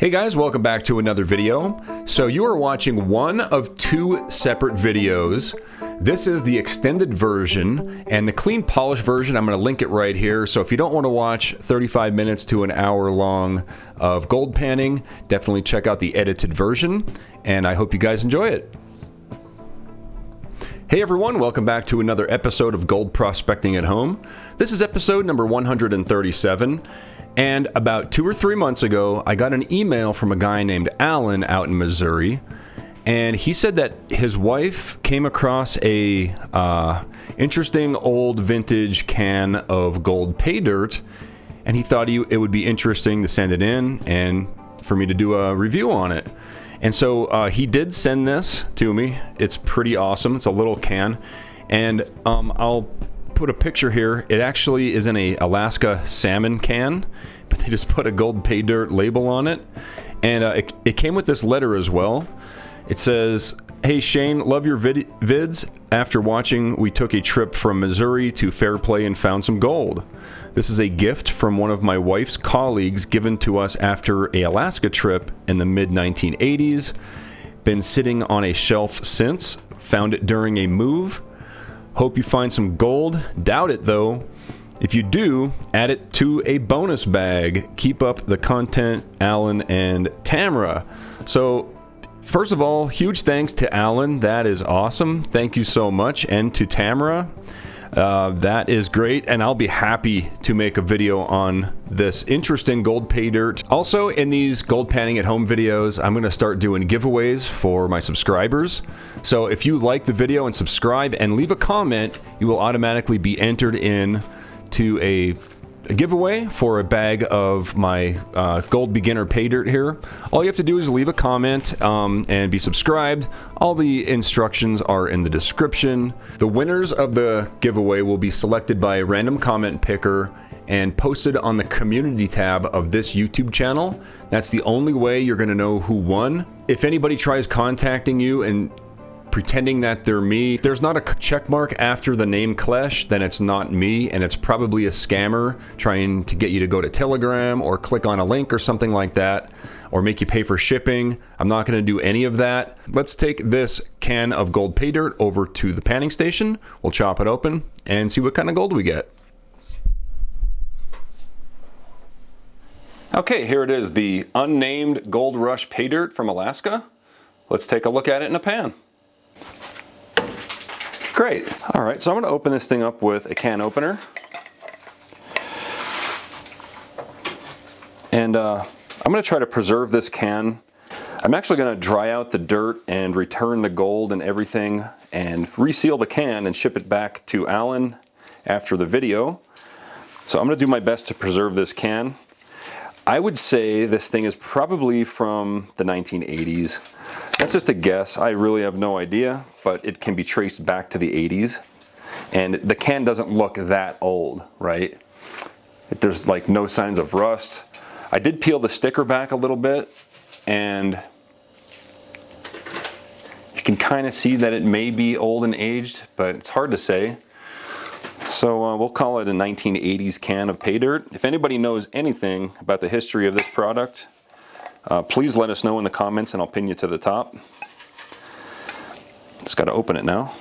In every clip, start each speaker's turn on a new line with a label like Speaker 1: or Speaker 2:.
Speaker 1: Hey guys, welcome back to another video. So you are watching one of two separate videos. This is the extended version and the clean polish version. I'm going to link it right here. So if you don't want to watch 35 minutes to an hour long of gold panning, definitely check out the edited version, and I hope you guys enjoy it. Hey everyone, welcome back to another episode of Gold Prospecting at Home. This is episode number 137. And about 2 or 3 months ago, I got an email from a guy named Alan out in Missouri, and he said that his wife came across a interesting old vintage can of gold pay dirt, and he thought it would be interesting to send it in and for me to do a review on it. And so he did send this to me. It's pretty awesome. It's a little can, and I'll put a picture here. It actually is in a Alaska salmon can, but they just put a gold pay dirt label on it, and it came with this letter as well. It says, "Hey Shane, love your vids. After watching, we took a trip from Missouri to Fairplay and found some gold. This is a gift from one of my wife's colleagues given to us after a Alaska trip in the mid-1980s. Been sitting on a shelf since. Found it during a move. Hope you find some gold. Doubt it though. If you do, add it to a bonus bag. Keep up the content, Alan and Tamara." So first of all, huge thanks to Alan. That is awesome. Thank you so much. And to Tamara, that is great. And I'll be happy to make a video on this interesting gold pay dirt. Also, in these gold panning at home videos, I'm going to start doing giveaways for my subscribers. So if you like the video and subscribe and leave a comment, you will automatically be entered in to a giveaway for a bag of my gold beginner pay dirt here. All you have to do is leave a comment and be subscribed. All the instructions are in the description. The winners of the giveaway will be selected by a random comment picker and posted on the community tab of this YouTube channel. That's the only way you're going to know who won. If anybody tries contacting you and pretending that they're me, if there's not a check mark after the name Klesh, then it's not me, and it's probably a scammer trying to get you to go to Telegram or click on a link or something like that, or make you pay for shipping. I'm not going to do any of that. Let's take this can of gold pay dirt over to the panning station. We'll chop it open and see what kind of gold we get. Okay, here it is, the unnamed Gold Rush pay dirt from Alaska. Let's take a look at it in a pan. Great. All right, so I'm going to open this thing up with a can opener. And I'm going to try to preserve this can. I'm actually going to dry out the dirt and return the gold and everything and reseal the can and ship it back to Alan after the video. So I'm going to do my best to preserve this can. I would say this thing is probably from the 1980s. That's just a guess. I really have no idea, but it can be traced back to the 80s. And the can doesn't look that old, right? There's like no signs of rust. I did peel the sticker back a little bit, and you can kind of see that it may be old and aged, but it's hard to say. So we'll call it a 1980s can of pay dirt. If anybody knows anything about the history of this product, please let us know in the comments and I'll pin you to the top. Just got to open it now.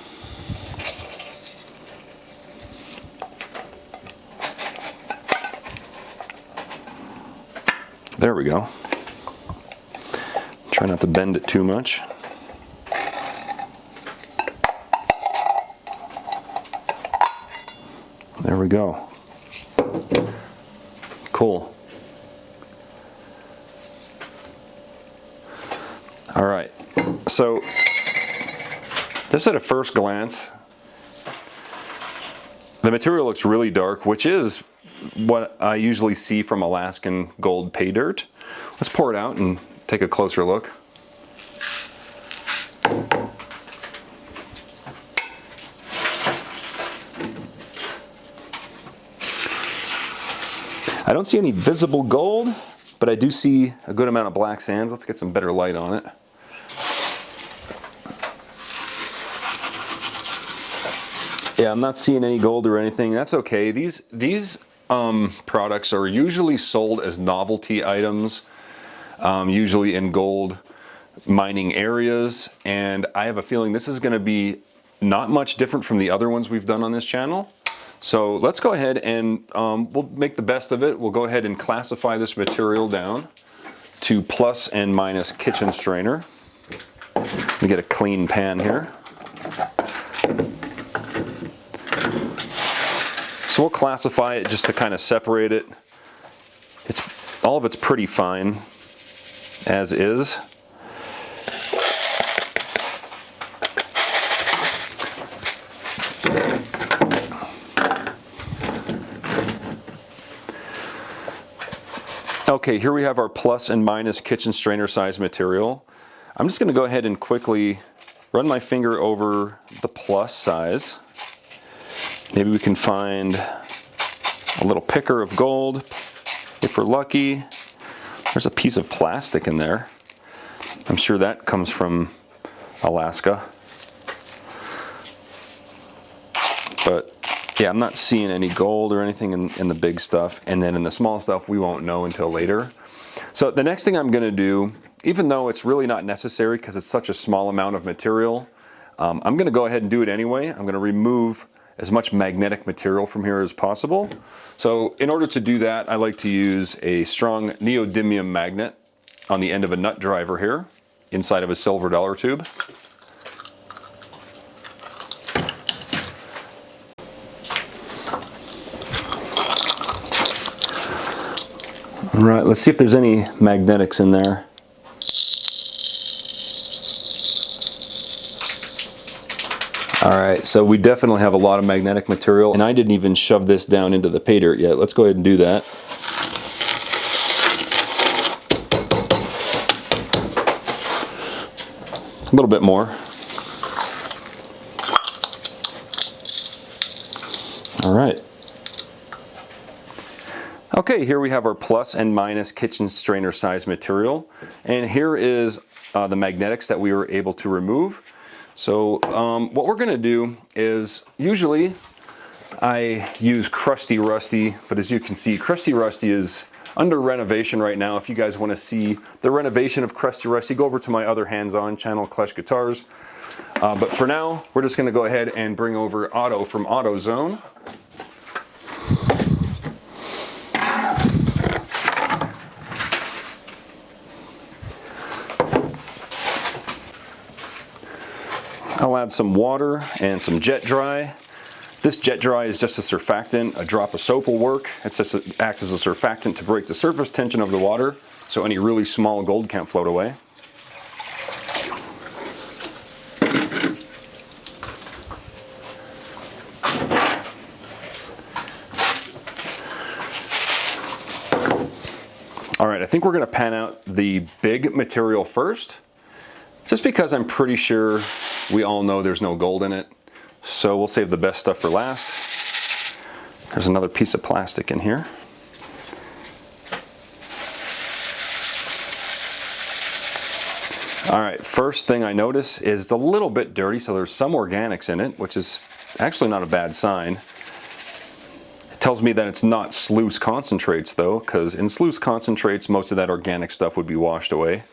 Speaker 1: There we go. Try not to bend it too much. There we go. Cool. All right, so just at a first glance, the material looks really dark, which is what I usually see from Alaskan gold pay dirt. Let's pour it out and take a closer look. I don't see any visible gold, but I do see a good amount of black sands. Let's get some better light on it. Yeah, I'm not seeing any gold or anything. That's okay. These products are usually sold as novelty items. usually in gold mining areas, and I have a feeling this is going to be not much different from the other ones we've done on this channel. So let's go ahead and we'll make the best of it. We'll go ahead and classify this material down to plus and minus kitchen strainer. Let me get a clean pan here. So we'll classify it just to kind of separate it. All of it's pretty fine as is. Okay, here we have our plus and minus kitchen strainer size material. I'm just going to go ahead and quickly run my finger over the plus size. Maybe we can find a little picker of gold if we're lucky. There's a piece of plastic in there. I'm sure that comes from Alaska. But yeah, I'm not seeing any gold or anything in the big stuff. And then in the small stuff, we won't know until later. So the next thing I'm going to do, even though it's really not necessary because it's such a small amount of material, I'm going to go ahead and do it anyway. I'm going to remove as much magnetic material from here as possible. So in order to do that, I like to use a strong neodymium magnet on the end of a nut driver here, inside of a silver dollar tube. All right, let's see if there's any magnetics in there. All right, so we definitely have a lot of magnetic material, and I didn't even shove this down into the pay dirt yet. Let's go ahead and do that. A little bit more. All right. Okay, here we have our plus and minus kitchen strainer size material, and here is the magnetics that we were able to remove. So what we're going to do is, usually I use Crusty Rusty, but as you can see, Crusty Rusty is under renovation right now. If you guys want to see the renovation of Crusty Rusty, go over to my other hands-on channel, Klesh Guitars. But for now, we're just going to go ahead and bring over Otto from AutoZone. I'll add some water and some jet dry. This jet dry is just a surfactant. A drop of soap will work. It acts as a surfactant to break the surface tension of the water, so any really small gold can't float away. All right, I think we're going to pan out the big material first, just because I'm pretty sure we all know there's no gold in it. So we'll save the best stuff for last. There's another piece of plastic in here. All right, first thing I notice is it's a little bit dirty, so there's some organics in it, which is actually not a bad sign. It tells me that it's not sluice concentrates though, because in sluice concentrates, most of that organic stuff would be washed away.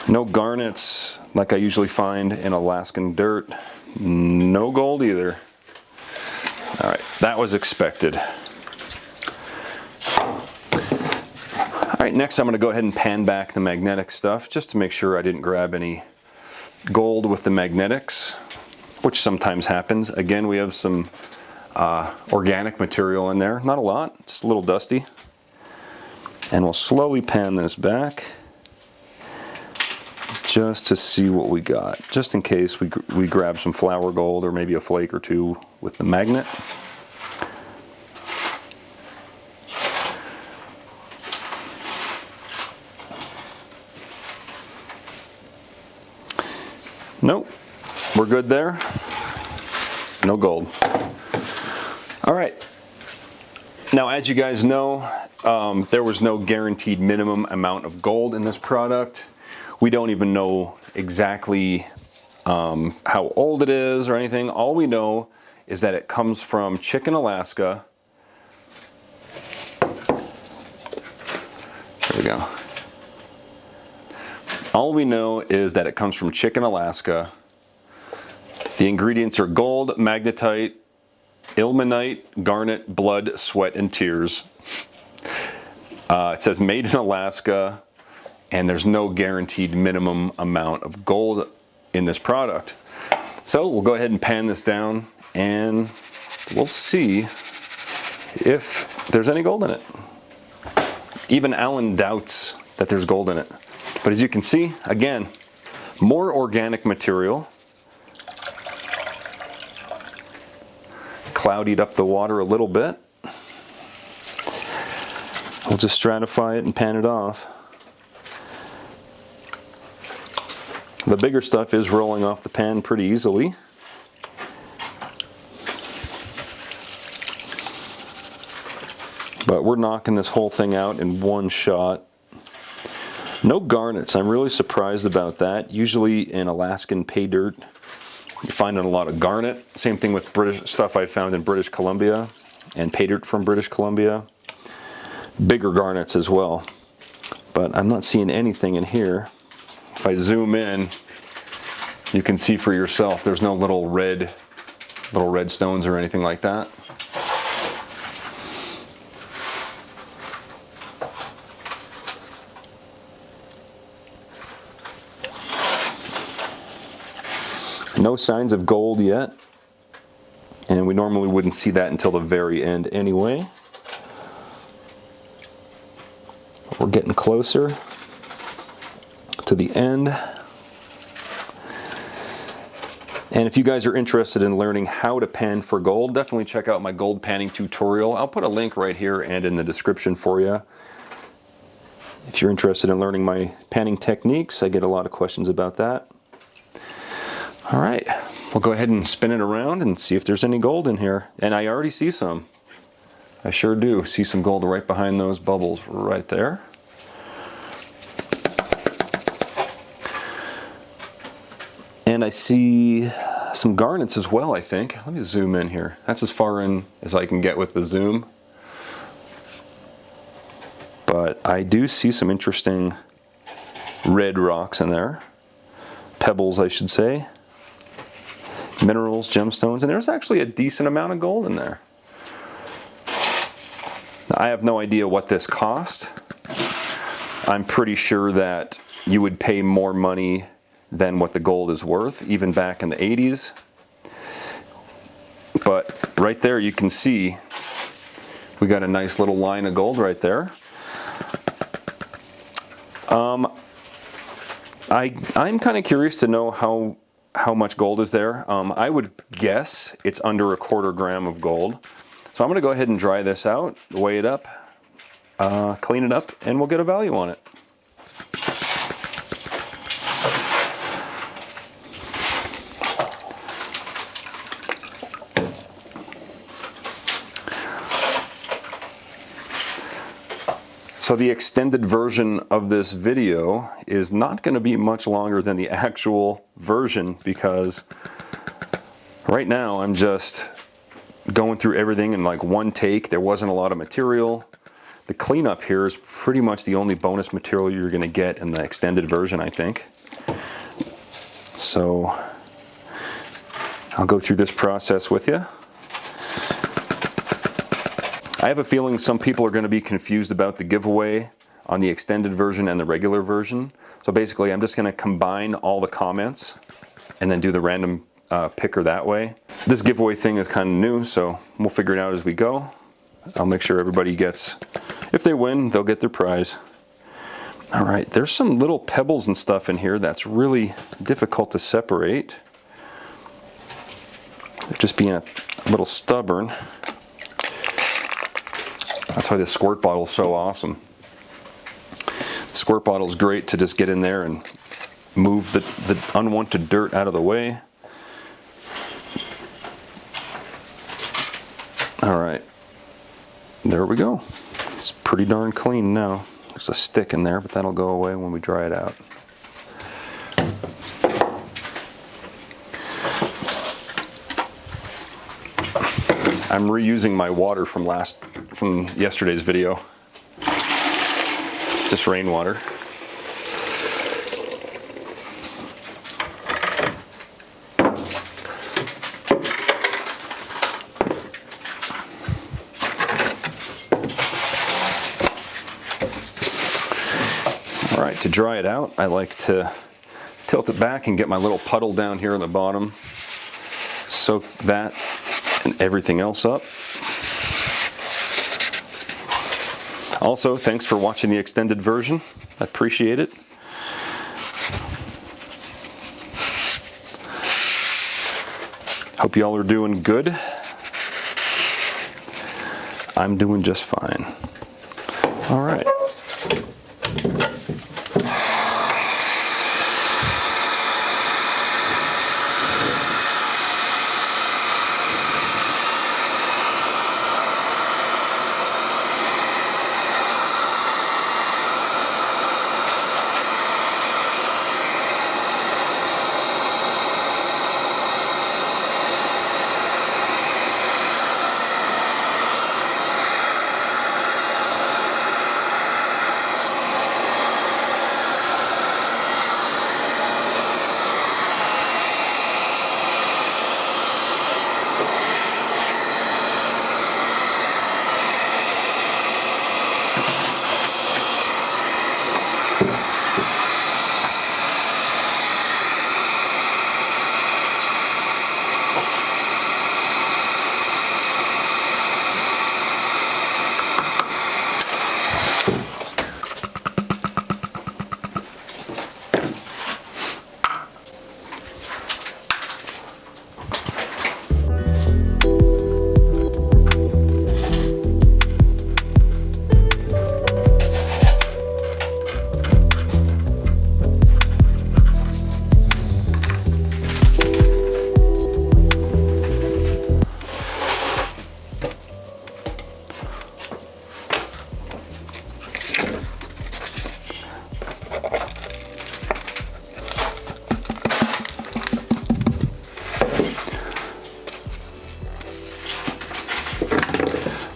Speaker 1: No garnets like I usually find in Alaskan dirt. No gold either. All right, that was expected. All right, next I'm going to go ahead and pan back the magnetic stuff just to make sure I didn't grab any gold with the magnetics, which sometimes happens. Again, we have some organic material in there. Not a lot, just a little dusty. And we'll slowly pan this back, just to see what we got, just in case we grab some flour gold or maybe a flake or two with the magnet. Nope, we're good there. No gold. All right. Now, as you guys know, there was no guaranteed minimum amount of gold in this product. We don't even know exactly how old it is or anything. All we know is that it comes from Chicken, Alaska. There we go. All we know is that it comes from Chicken, Alaska. The ingredients are gold, magnetite, ilmenite, garnet, blood, sweat, and tears. It says made in Alaska, and there's no guaranteed minimum amount of gold in this product. So we'll go ahead and pan this down, and we'll see if there's any gold in it. Even Alan doubts that there's gold in it. But as you can see, again, more organic material. Cloudied up the water a little bit. We'll just stratify it and pan it off. The bigger stuff is rolling off the pan pretty easily. But we're knocking this whole thing out in one shot. No garnets. I'm really surprised about that. Usually in Alaskan pay dirt, you find a lot of garnet. Same thing with British stuff I found in British Columbia and pay dirt from British Columbia. Bigger garnets as well. But I'm not seeing anything in here. If I zoom in, you can see for yourself there's no little red stones or anything like that. No signs of gold yet, and we normally wouldn't see that until the very end anyway. We're getting closer to the end. And if you guys are interested in learning how to pan for gold, definitely check out my gold panning tutorial. I'll put a link right here and in the description for you. If you're interested in learning my panning techniques, I get a lot of questions about that. All right, we'll go ahead and spin it around and see if there's any gold in here. And I already see some. I sure do see some gold right behind those bubbles right there. And I see some garnets as well, I think. Let me zoom in here. That's as far in as I can get with the zoom. But I do see some interesting red rocks in there. Pebbles, I should say. Minerals, gemstones, and there's actually a decent amount of gold in there. I have no idea what this cost. I'm pretty sure that you would pay more money than what the gold is worth, even back in the 80s. But right there you can see we got a nice little line of gold right there. I'm kind of curious to know how much gold is there. I would guess it's under 1/4 gram of gold. So I'm going to go ahead and dry this out, weigh it up, clean it up, and we'll get a value on it. So the extended version of this video is not going to be much longer than the actual version, because right now I'm just going through everything in like one take. There wasn't a lot of material. The cleanup here is pretty much the only bonus material you're going to get in the extended version, I think. So I'll go through this process with you. I have a feeling some people are going to be confused about the giveaway on the extended version and the regular version. So basically I'm just going to combine all the comments and then do the random picker that way. This giveaway thing is kind of new, so we'll figure it out as we go. I'll make sure everybody gets, if they win, they'll get their prize. All right, there's some little pebbles and stuff in here that's really difficult to separate. They're just being a little stubborn. That's why this squirt bottle is so awesome. The squirt bottle is great to just get in there and move the unwanted dirt out of the way. All right, there we go. It's pretty darn clean now. There's a stick in there, but that'll go away when we dry it out. I'm reusing my water from yesterday's video. just rainwater. All right, to dry it out, I like to tilt it back and get my little puddle down here on the bottom. Soak that and everything else up. Also, thanks for watching the extended version. I appreciate it. Hope you all are doing good. I'm doing just fine. All right.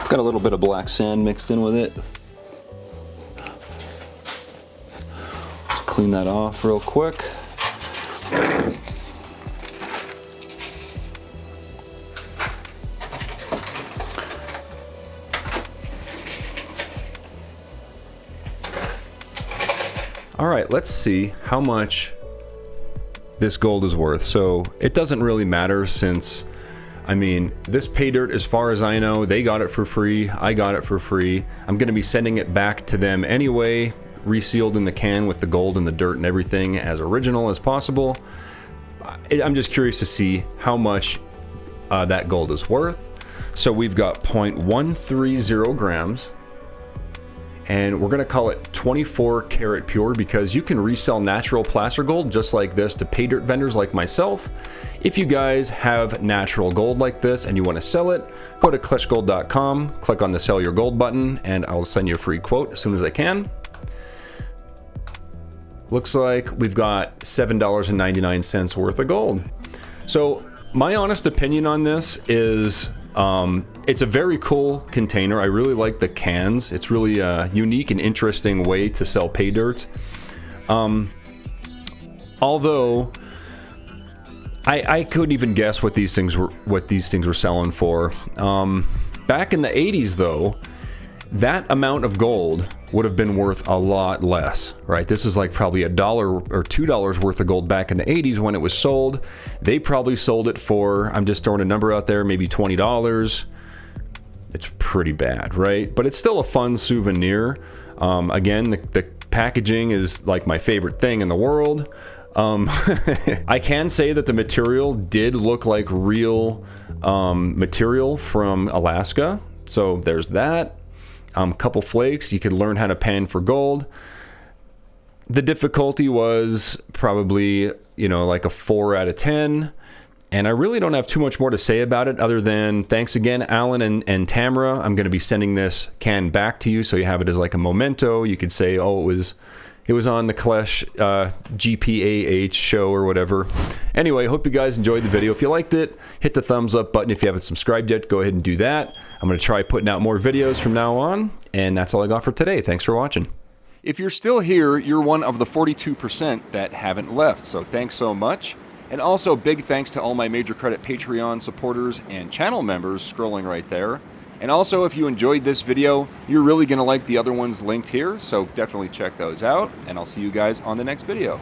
Speaker 1: Got a little bit of black sand mixed in with it. Just clean that off real quick. All right, let's see how much this gold is worth. So it doesn't really matter since, I mean, this pay dirt, as far as I know, they got it for free. I got it for free. I'm going to be sending it back to them anyway, resealed in the can with the gold and the dirt and everything as original as possible. I'm just curious to see how much that gold is worth. So we've got 0.130 grams. And we're going to call it 24 karat pure because you can resell natural placer gold just like this to pay dirt vendors like myself. If you guys have natural gold like this and you want to sell it, go to kleshgold.com, click on the sell your gold button, and I'll send you a free quote as soon as I can. Looks like we've got $7.99 worth of gold. So my honest opinion on this is it's a very cool container. I really like the cans. It's really a unique and interesting way to sell pay dirt. Although I couldn't even guess what these things were selling for. Back in the 80s though, that amount of gold would have been worth a lot less, right? This is like probably $1 or $2 worth of gold back in the 80s when it was sold. They probably sold it for, I'm just throwing a number out there, maybe $20. It's pretty bad, right? But it's still a fun souvenir. Again, the packaging is like my favorite thing in the world. I can say that the material did look like real material from Alaska. So there's that. Couple flakes. You could learn how to pan for gold. The difficulty was probably, you know, like a 4 out of 10. And I really don't have too much more to say about it other than thanks again, Alan and Tamara. I'm going to be sending this can back to you so you have it as like a memento. You could say, oh, it was on the Klesh GPAH show or whatever. Anyway, hope you guys enjoyed the video. If you liked it, hit the thumbs up button. If you haven't subscribed yet, go ahead and do that. I'm going to try putting out more videos from now on. And that's all I got for today. Thanks for watching. If you're still here, you're one of the 42% that haven't left, so thanks so much. And also big thanks to all my Major Credit Patreon supporters and channel members scrolling right there. And also, if you enjoyed this video, you're really going to like the other ones linked here, so definitely check those out, and I'll see you guys on the next video.